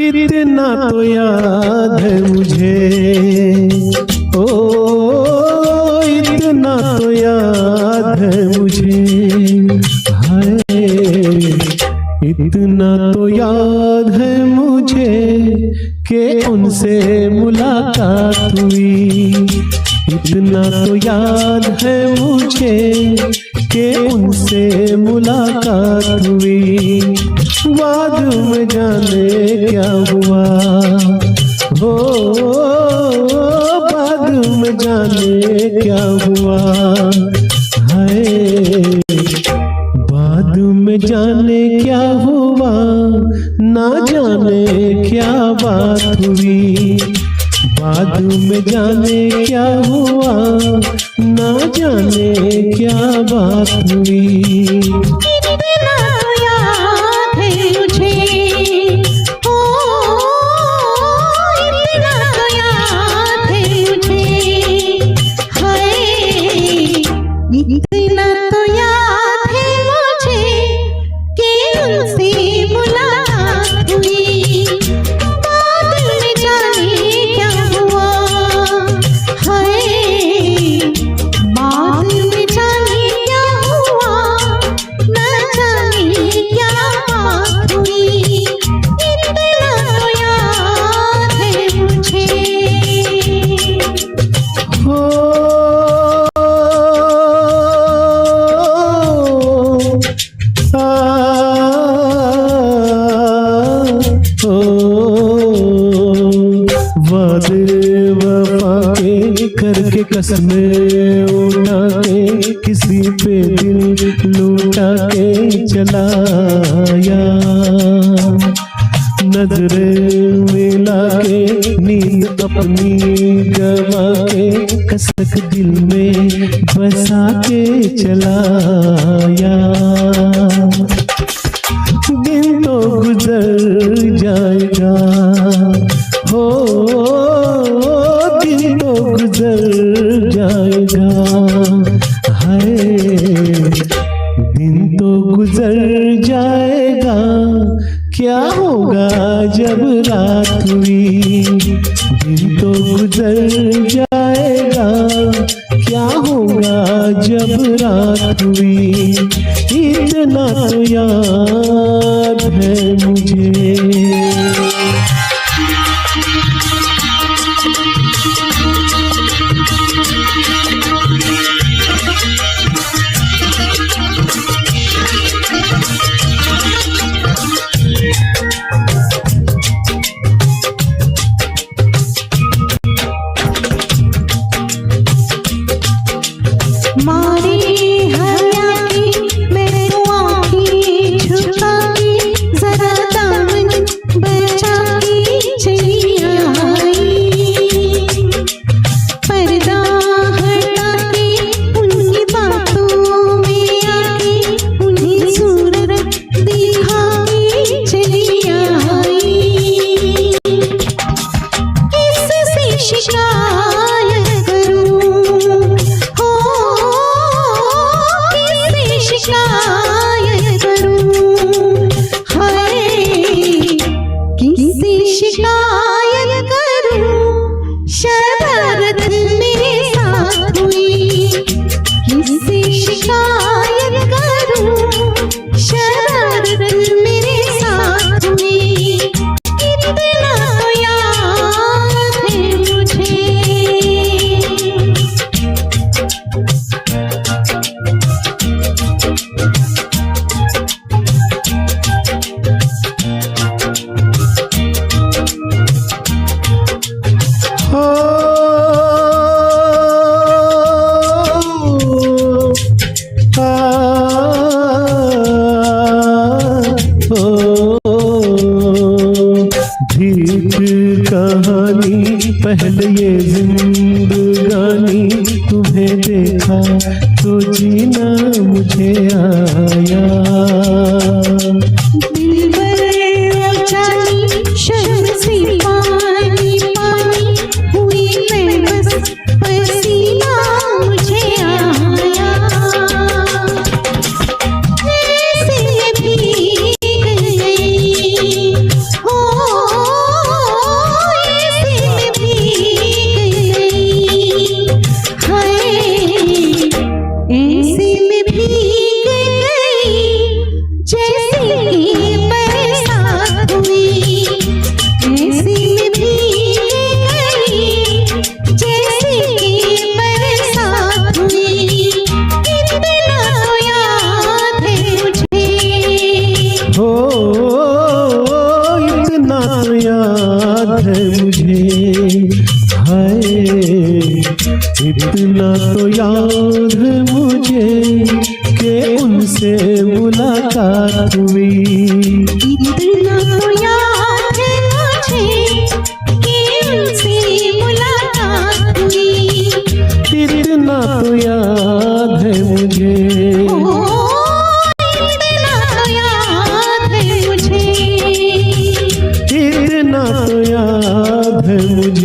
इतना तो याद है मुझे, ओ इतना तो याद है मुझे, हाय इतना तो याद है मुझे कि उनसे मुलाकात हुई। इतना तो याद है मुझे कि उनसे मुलाकात हुई। बाद में जाने क्या हुआ, हो बाद में जाने क्या हुआ, हाय बाद में जाने क्या हुआ, ना जाने क्या बात हुई। बाद में जाने क्या हुआ, ना जाने क्या बात हुई। करके कसमें उठा के किसी पे दिल लूटा के चलाया। नजरें मिला के नींद अपनी गवा के कसक दिल में बसा के चलाया। दिन तो गुजर जाएगा, हो दिन तो गुजर जाएगा, हाय दिन तो गुजर जाएगा। क्या होगा जब रात हुई, दिन तो गुजर जाएगा। क्या होगा जब रात हुई, इतना तो याद है मुझे। कहानी पहले ये जिंदगानी, तुम्हें देखा तो जीना मुझे आया। Oh है मुझे, हाय इतना तो याद है मुझे कि उनसे मुलाकात हुई। इतना तो याद है मुझे कि उनसे मुलाकात हुई। इतना तो याद है मुझे, इतना तो याद है मुझे, इतना तो याद है मुझे।